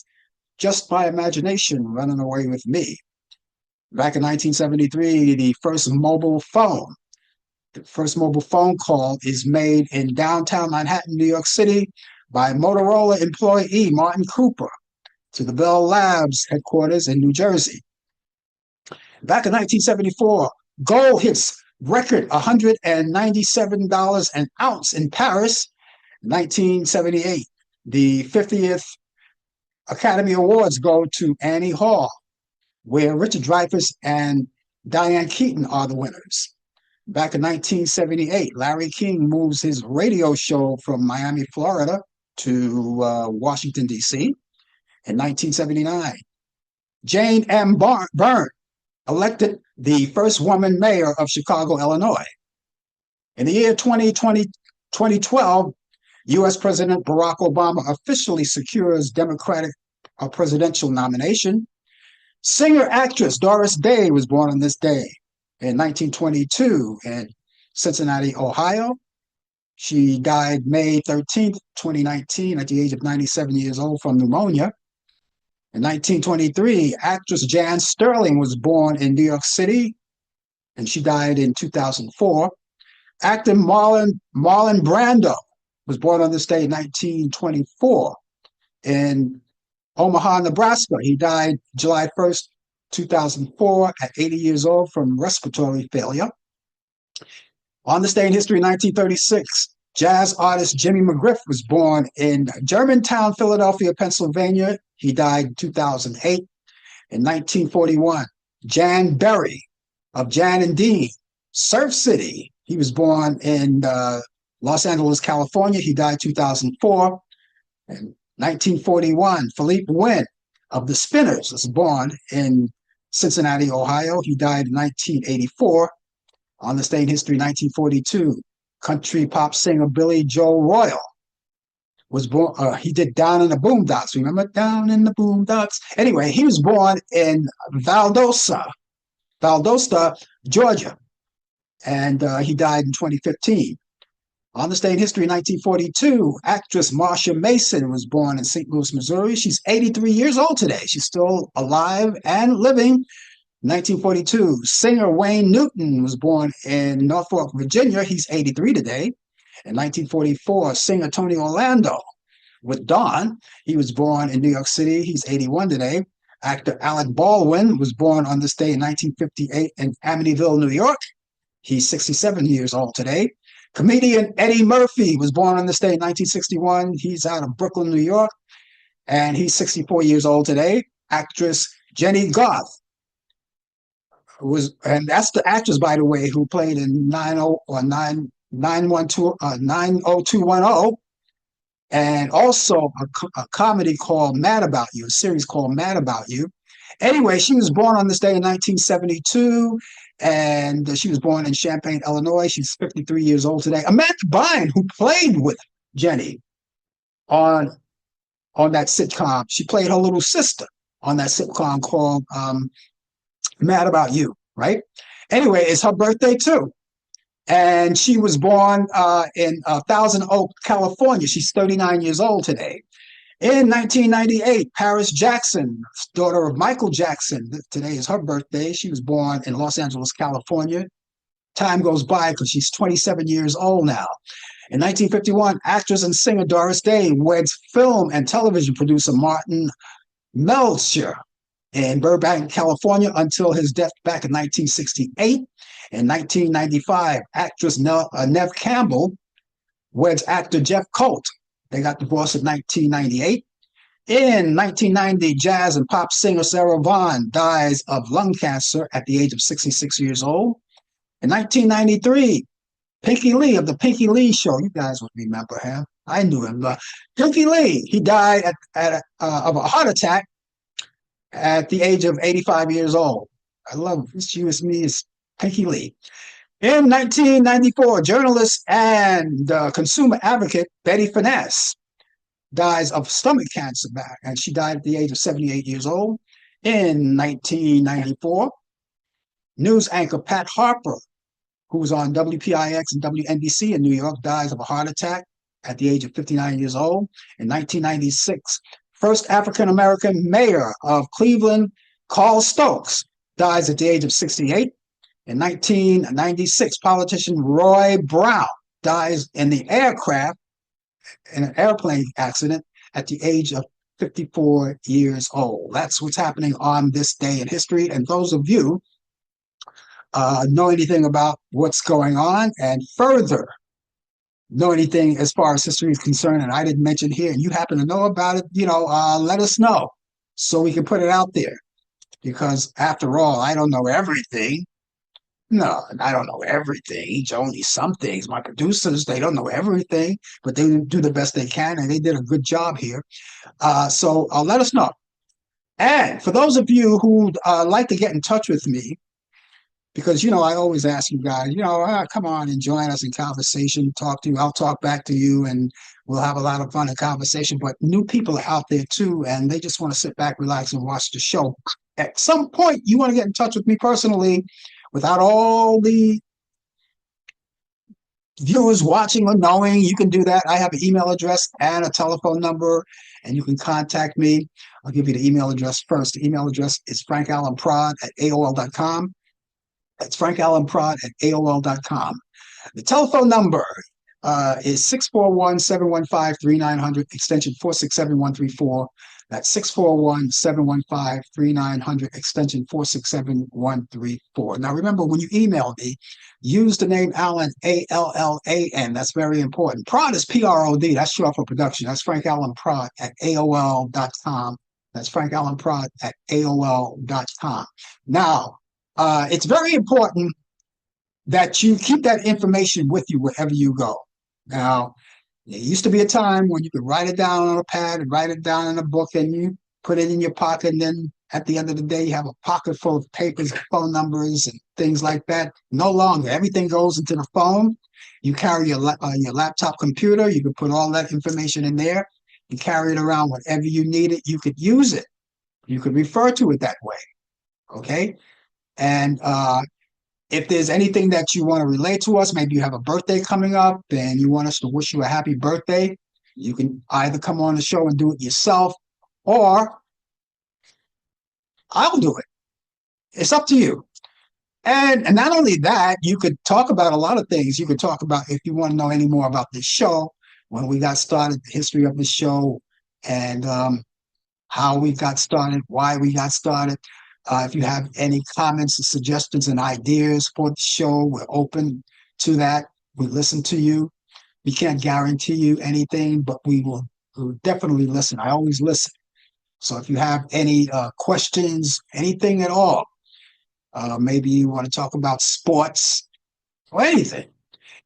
Just My Imagination, Running Away with Me. Back in 1973, the first mobile phone call is made in downtown Manhattan, New York City by Motorola employee Martin Cooper to the Bell Labs headquarters in New Jersey. Back in 1974, gold hits record $197 an ounce in Paris. 1978, the 50th Academy Awards go to Annie Hall, where Richard Dreyfuss and Diane Keaton are the winners. Back in 1978, Larry King moves his radio show from Miami, Florida to Washington, D.C. In 1979, Jane M. Byrne elected the first woman mayor of Chicago, Illinois. In the year 2012, U.S. President Barack Obama officially secures Democratic presidential nomination. Singer-actress Doris Day was born on this day in 1922 in Cincinnati, Ohio. She died May 13th, 2019, at the age of 97 years old from pneumonia. In 1923, actress Jan Sterling was born in New York City, and she died in 2004. Actor Marlon Brando was born on this day in 1924 in Omaha, Nebraska. He died July 1st, 2004 at 80 years old from respiratory failure. On this day in history, 1936, jazz artist Jimmy McGriff was born in Germantown, Philadelphia, Pennsylvania. He died in 2008. In 1941, Jan Berry of Jan and Dean, Surf City. He was born in Los Angeles, California. He died 2004. In 1941, Philippe Wynne of the Spinners was born in Cincinnati, Ohio. He died in 1984. On this day in history, 1942, country pop singer Billy Joe Royal was born. He did Down in the Boondocks. Remember Down in the Boondocks? Anyway, he was born in Valdosta, Georgia, and he died in 2015. On this day in history, 1942, actress Marsha Mason was born in St. Louis, Missouri. She's 83 years old today. She's still alive and living. 1942, singer Wayne Newton was born in Norfolk, Virginia. He's 83 today. In 1944, singer Tony Orlando with Dawn. He was born in New York City. He's 81 today. Actor Alec Baldwin was born on this day in 1958 in Amityville, New York. He's 67 years old today. Comedian Eddie Murphy was born on this day in 1961. He's out of Brooklyn, New York, and he's 64 years old today. Actress Jenny Goth and that's the actress, by the way, who played in 90210, and also a comedy called Mad About You, a series called Mad About You. Anyway, she was born on this day in 1972, and she was born in Champaign, Illinois. She's 53 years old today. Amanda Bynes, who played with Jenny on that sitcom, she played her little sister on that sitcom called Mad About You, right? Anyway, it's her birthday too. And she was born in Thousand Oak, California. She's 39 years old today. In 1998, Paris Jackson, daughter of Michael Jackson, today is her birthday. She was born in Los Angeles, California. Time goes by because she's 27 years old now. In 1951, actress and singer Doris Day weds film and television producer Martin Melcher in Burbank, California, until his death back in 1968. In 1995, actress Neve Campbell weds actor Jeff Colt. They got divorced in 1998. In 1990, jazz and pop singer Sarah Vaughan dies of lung cancer at the age of 66 years old. In 1993, Pinky Lee of the Pinky Lee Show, you guys would remember him. I knew him. Pinky Lee, he died of a heart attack at the age of 85 years old. I love this. You as me is Pinky Lee. In 1994, journalist and consumer advocate Betty Finesse dies of stomach cancer and she died at the age of 78 years old. In 1994, news anchor Pat Harper, who was on WPIX and WNBC in New York, dies of a heart attack at the age of 59 years old. In 1996, first African-American mayor of Cleveland, Carl Stokes, dies at the age of 68. In 1996, politician Roy Brown dies in an airplane accident at the age of 54 years old. That's what's happening on this day in history. And those of you know anything about what's going on and further know anything as far as history is concerned, and I didn't mention here, and you happen to know about it, let us know so we can put it out there. Because after all, I don't know everything. No, I don't know everything. Only some things. My producers, they don't know everything, but they do the best they can, and they did a good job here. So let us know. And for those of you who like to get in touch with me, because, I always ask you guys, come on and join us in conversation, talk to you. I'll talk back to you, and we'll have a lot of fun in conversation. But new people are out there, too, and they just want to sit back, relax, and watch the show. At some point, you want to get in touch with me personally without all the viewers watching or knowing. You can do that. I have an email address and a telephone number, and you can contact me. I'll give you the email address first. The email address is frankallenprod@aol.com. That's frankallenprod@aol.com. The telephone number is 641-715-3900, extension 467-134. That's 641-715-3900, extension 467-134. Now, remember, when you email me, use the name Allan, Allan. That's very important. Prod is Prod. That's short for production. That's Frank Allan Prod at AOL.com. That's Frank Allan Prod at AOL.com. Now, it's very important that you keep that information with you wherever you go. Now, there used to be a time when you could write it down on a pad and write it down in a book and you put it in your pocket. And then at the end of the day, you have a pocket full of papers, phone numbers, and things like that. No longer. Everything goes into the phone. You carry your laptop computer. You can put all that information in there. You carry it around whenever you need it. You could use it. You could refer to it that way. Okay? And if there's anything that you want to relate to us, maybe you have a birthday coming up and you want us to wish you a happy birthday, you can either come on the show and do it yourself, or I'll do it. It's up to you. And not only that, you could talk about a lot of things. You could talk about, if you want to know any more about this show, when we got started, the history of the show, and how we got started, why we got started. If you have any comments, suggestions, and ideas for the show, we're open to that. We listen to you. We can't guarantee you anything, but we'll definitely listen. I always listen. So if you have any questions, anything at all, maybe you want to talk about sports or anything,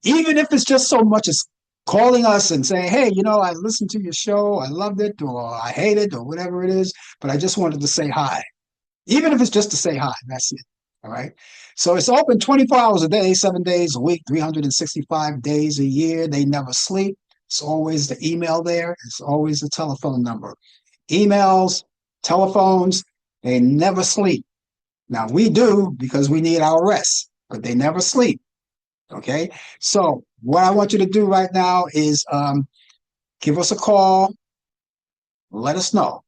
even if it's just so much as calling us and saying, hey, I listened to your show, I loved it, or I hate it, or whatever it is, but I just wanted to say hi. Even if it's just to say hi, that's it. All right. So it's open 24 hours a day, 7 days a week, 365 days a year. They never sleep. It's always the email there. It's always the telephone number. Emails, telephones, they never sleep. Now, we do because we need our rest, but they never sleep. Okay. So what I want you to do right now is give us a call. Let us know.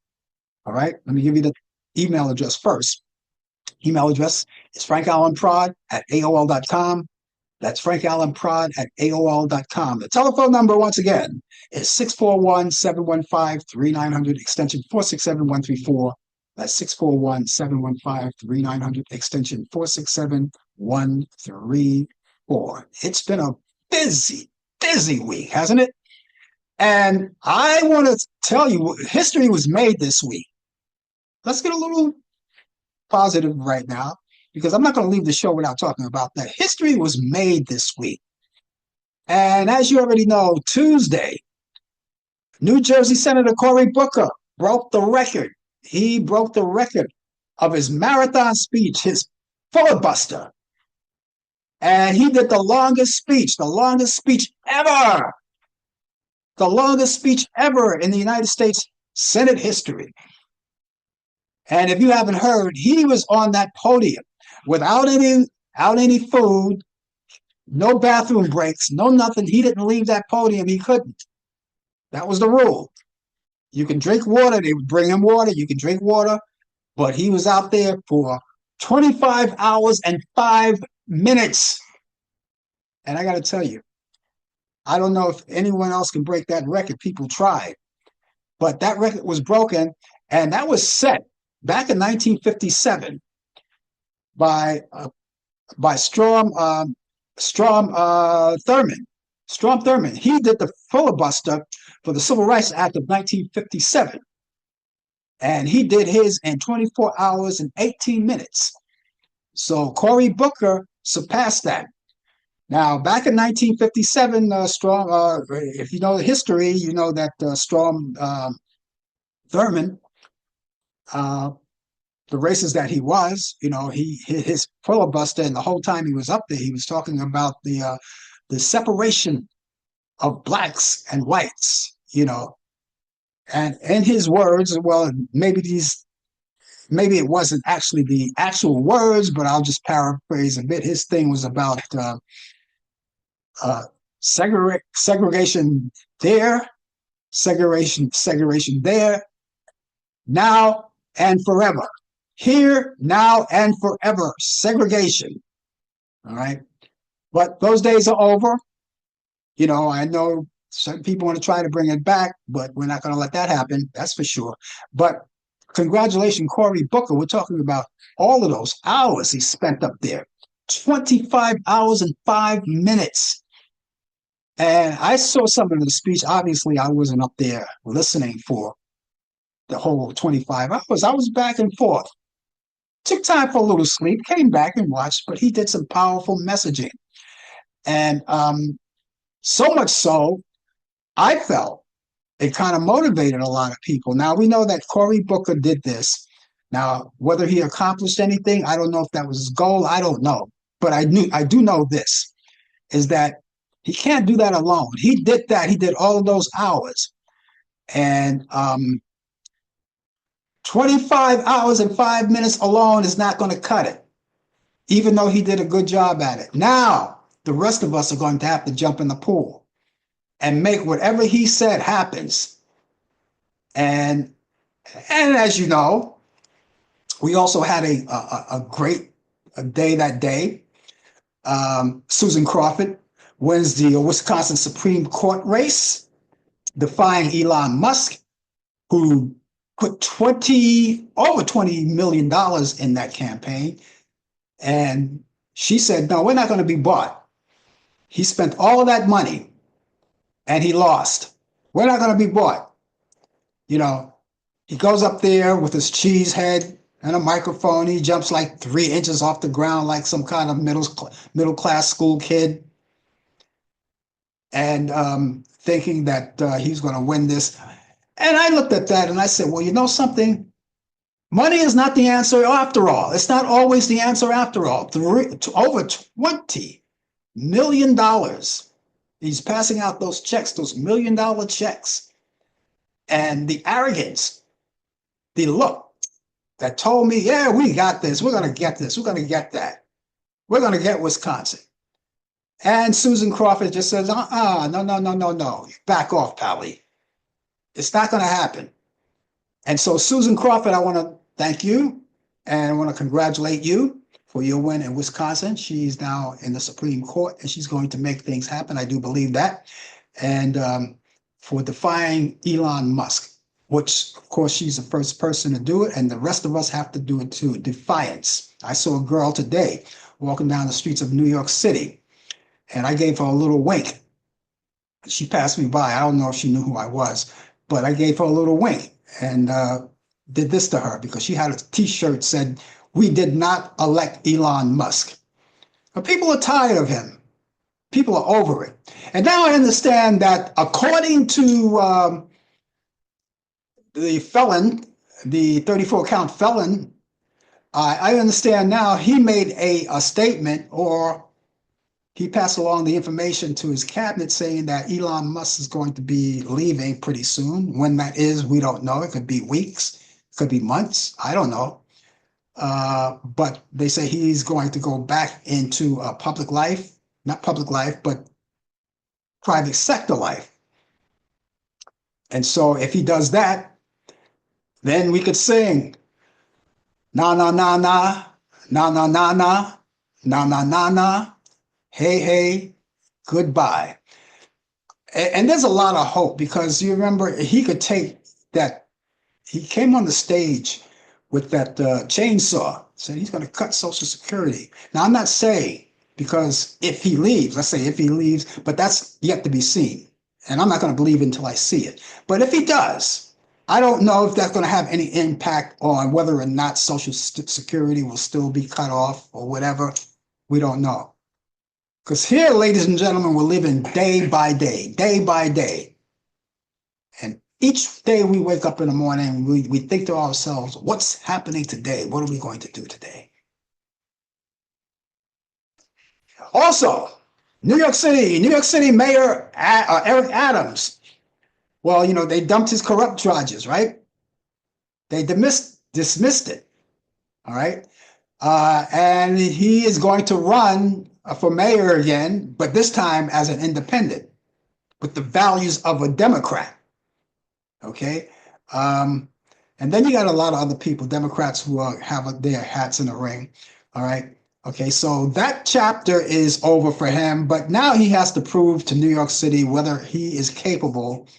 All right. Let me give you the email address first. Email address is frankallanprod at AOL.com. That's frankallanprod at AOL.com. The telephone number, once again, is 641-715-3900, extension 467-134. That's 641-715-3900, extension 467-134. It's been a busy week, hasn't it? And I want to tell you, history was made this week. Let's get a little positive right now, because I'm not going to leave the show without talking about that. History was made this week. And as you already know, Tuesday, New Jersey Senator Cory Booker broke the record. He broke the record of his marathon speech, his filibuster. And he did the longest speech ever. The longest speech ever in the United States Senate history. And if you haven't heard, he was on that podium without any food, no bathroom breaks, no nothing. He didn't leave that podium. He couldn't. That was the rule. You can drink water. They would bring him water. You can drink water. But he was out there for 25 hours and 5 minutes. And I got to tell you, I don't know if anyone else can break that record. People tried. But that record was broken, and that was set back in 1957 by Strom Thurmond. Strom Thurmond. He did the filibuster for the Civil Rights Act of 1957. And he did his in 24 hours and 18 minutes. So Cory Booker surpassed that. Now, back in 1957, if you know the history, you know that Strom Thurmond, the racist that he was, his filibuster, and the whole time he was up there, he was talking about the separation of blacks and whites, and in his words, well, maybe it wasn't actually the actual words, but I'll just paraphrase a bit. His thing was about segregation there, segregation there, now and forever. Here, now, and forever. Segregation. All right. But those days are over. You know, I know certain people want to try to bring it back, but we're not going to let that happen. That's for sure. But congratulations, Cory Booker. We're talking about all of those hours he spent up there. 25 hours and 5 minutes. And I saw some of the speech. Obviously, I wasn't up there listening for the whole 25 hours. I was back and forth. Took time for a little sleep, came back and watched, but he did some powerful messaging. And so much so, I felt it kind of motivated a lot of people. Now, we know that Cory Booker did this. Now, whether he accomplished anything, I don't know if that was his goal. I don't know. But I do know this, is that he can't do that alone. He did that. He did all of those hours. And 25 hours and 5 minutes alone is not going to cut it, even though he did a good job at it. Now, the rest of us are going to have to jump in the pool and make whatever he said happens. And as you know, we also had a great day that day. Susan Crawford wins the Wisconsin Supreme Court race, defying Elon Musk, who put over $20 million in that campaign. And she said, no, we're not going to be bought. He spent all of that money and he lost. We're not going to be bought. You know, he goes up there with his cheese head and a microphone. He jumps like 3 inches off the ground like some kind of middle class school kid. And thinking that he's going to win this. And I looked at that and I said, well, you know something? Money is not the answer after all. It's not always the answer after all. Over $20 million. He's passing out those checks, those $1 million checks. And the arrogance, the look that told me, yeah, we got this. We're going to get this. We're going to get that. We're going to get Wisconsin. And Susan Crawford just says, no. Back off, Pally. It's not going to happen. And so, Susan Crawford, I want to thank you and I want to congratulate you for your win in Wisconsin. She's now in the Supreme Court and she's going to make things happen. I do believe that. And for defying Elon Musk, which, of course, she's the first person to do it. And the rest of us have to do it too. Defiance. I saw a girl today walking down the streets of New York City and I gave her a little wink. She passed me by. I don't know if she knew who I was, but I gave her a little wink and did this to her because she had a t-shirt that said, we did not elect Elon Musk. But people are tired of him. People are over it. And now I understand that according to the felon, the 34-count felon, I understand now he made a statement, or he passed along the information to his cabinet saying that Elon Musk is going to be leaving pretty soon. When that is, we don't know. It could be weeks, it could be months. I don't know. But they say he's going to go back into public life, not public life, but private sector life. And so if he does that, then we could sing, na, na, na, na, na, na, na, na, na, na, na, na, hey, hey, goodbye. And there's a lot of hope because you remember he could take that. He came on the stage with that chainsaw, said he's going to cut Social Security. Now, I'm not saying because if he leaves, let's say if he leaves, but that's yet to be seen. And I'm not going to believe it until I see it. But if he does, I don't know if that's going to have any impact on whether or not Social Security will still be cut off or whatever. We don't know. Because here, ladies and gentlemen, we're living day by day, day by day. And each day we wake up in the morning, we think to ourselves, what's happening today? What are we going to do today? Also, New York City Mayor Eric Adams. Well, you know, they dumped his corrupt charges, right? They dismissed it, all right? And he is going to run for mayor again, but this time as an independent with the values of a Democrat, okay? And then you got a lot of other people, Democrats who have their hats in the ring, all right? Okay, so that chapter is over for him, but now he has to prove to New York City whether he is capable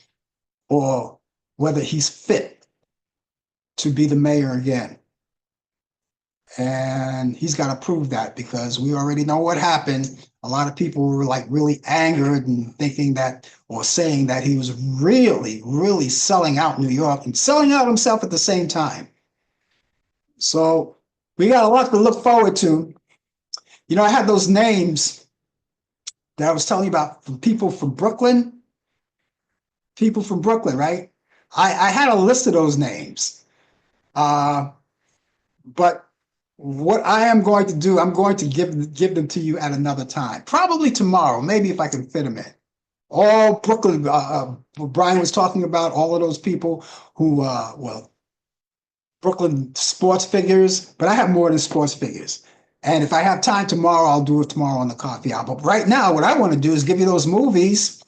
or whether he's fit to be the mayor again. And he's got to prove that because we already know what happened. A lot of people were like really angered and thinking that or saying that he was really, really selling out New York and selling out himself at the same time. So we got a lot to look forward to. You know, I had those names that I was telling you about from people from Brooklyn, right? I had a list of those names. But what I am going to do, I'm going to give them to you at another time, probably tomorrow, maybe if I can fit them in. All Brooklyn, Brian was talking about all of those people who, well, Brooklyn sports figures, but I have more than sports figures. And if I have time tomorrow, I'll do it tomorrow on the coffee hour. But right now, what I want to do is give you those movies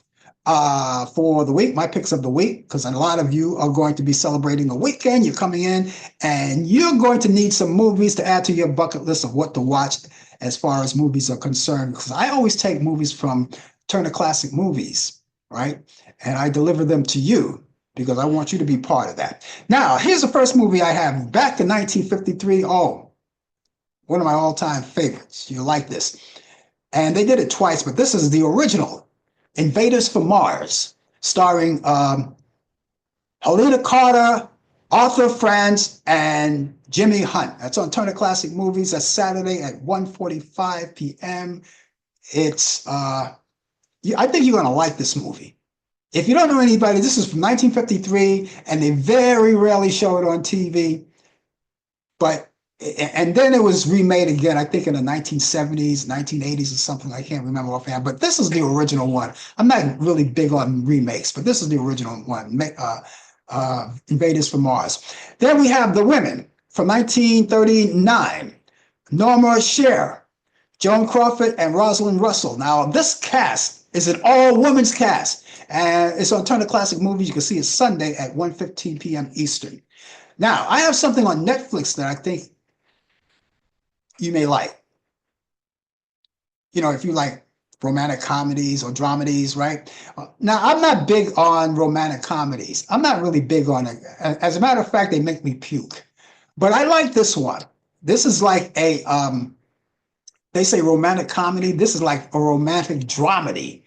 for the week, my picks of the week, because a lot of you are going to be celebrating the weekend. You're coming in and you're going to need some movies to add to your bucket list of what to watch as far as movies are concerned. Because I always take movies from Turner Classic Movies, right? And I deliver them to you because I want you to be part of that. Now, here's the first movie I have. Back in 1953. Oh, one of my all-time favorites. You like this. And they did it twice, but this is the original. Invaders from Mars, starring Helena Carter, Arthur Franz, and Jimmy Hunt. That's on Turner Classic Movies. That's Saturday at 1:45 p.m. It's, I think you're going to like this movie. If you don't know anybody, this is from 1953, and they very rarely show it on TV. And then it was remade again, I think in the 1970s, 1980s or something. I can't remember offhand, but this is the original one. I'm not really big on remakes, but this is the original one, Invaders from Mars. Then we have The Women from 1939, Norma Shearer, Joan Crawford, and Rosalind Russell. Now, this cast is an all-women's cast, and it's on Turner Classic Movies. You can see it Sunday at 1:15 p.m. Eastern. Now, I have something on Netflix that I think you may like. You know, if you like romantic comedies or dramedies, right? Now, I'm not big on romantic comedies. I'm not really big on it. As a matter of fact, they make me puke. But I like this one. This is like a, they say romantic comedy. This is like a romantic dramedy.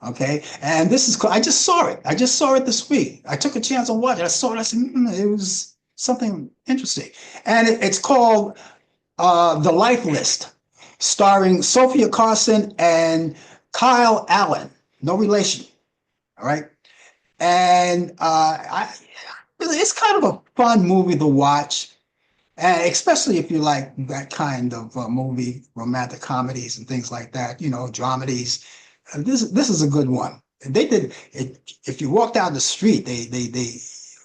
Okay. And this is, I just saw it. I just saw it this week. I took a chance on watching it. I saw it. I said, it was something interesting. And it's called The Life List, starring Sophia Carson and Kyle Allan. No relation. All right. And it's kind of a fun movie to watch. And especially if you like that kind of movie, romantic comedies and things like that, you know, dramedies. This is a good one. And they did it. If you walk down the street, they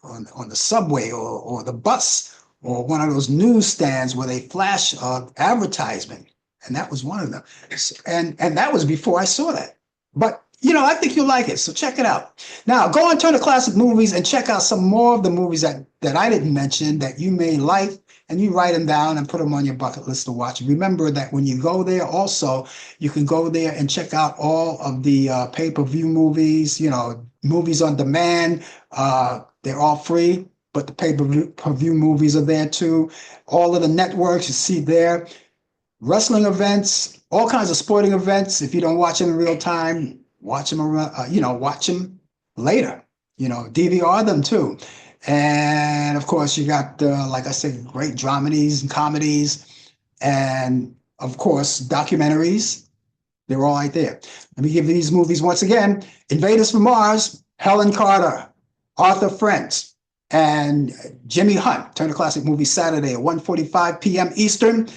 on the subway or the bus or one of those newsstands where they flash advertisement, and that was one of them. And that was before I saw that. But you know, I think you'll like it, so check it out. Now, go on Turner Classic Movies and check out some more of the movies that I didn't mention that you may like, and you write them down and put them on your bucket list to watch. Remember that when you go there, also, you can go there and check out all of the pay-per-view movies, you know, movies on demand. They're all free, but the pay-per-view movies are there too. All of the networks you see there. Wrestling events, all kinds of sporting events. If you don't watch them in real time, watch them, watch them later, DVR them too. And of course you got, like I said, great dramedies and comedies, and of course, documentaries. They're all right there. Let me give you these movies once again. Invaders from Mars, Helen Carter, Arthur Franz, and Jimmy Hunt. Turner Classic Movies Saturday at 1:45 p.m. Eastern.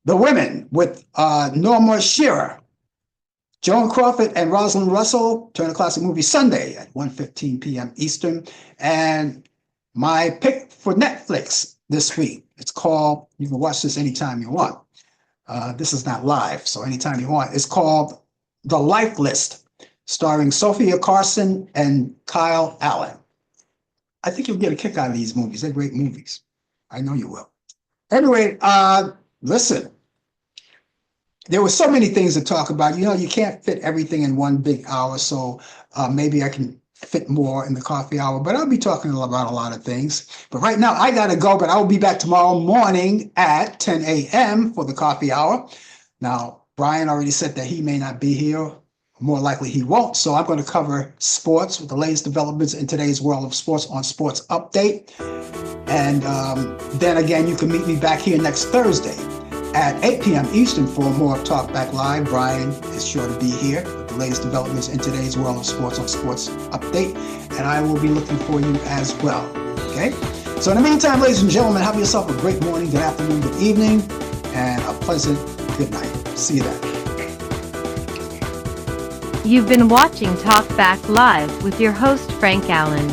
The Women with Norma Shearer, Joan Crawford, and Rosalind Russell. Turner Classic Movies Sunday at 1:15 p.m. Eastern. And my pick for Netflix this week, it's called, you can watch this anytime you want. This is not live, so anytime you want. It's called The Life List, starring Sophia Carson and Kyle Allan. I think you'll get a kick out of these movies. They're great movies. I know you will. Anyway, listen, there were so many things to talk about. You can't fit everything in one big hour, so maybe I can fit more in the coffee hour, but I'll be talking about a lot of things. But right now, I got to go, but I will be back tomorrow morning at 10 a.m. for the coffee hour. Now, Brian already said that he may not be here. More likely he won't. So I'm going to cover sports with the latest developments in today's world of sports on Sports Update. And then again, you can meet me back here next Thursday at 8 p.m. Eastern for more Talk Back Live. Brian is sure to be here with the latest developments in today's world of sports on Sports Update. And I will be looking for you as well. Okay? So in the meantime, ladies and gentlemen, have yourself a great morning, good afternoon, good evening, and a pleasant good night. See you then. You've been watching Talk Back Live with your host Frank Allan.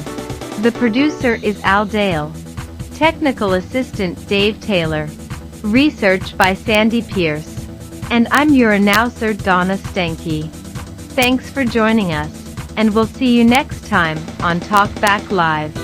The producer is Al Dale. Technical assistant Dave Taylor. Research by Sandy Pierce. And I'm your announcer Donna Stenke. Thanks for joining us, and we'll see you next time on Talk Back Live.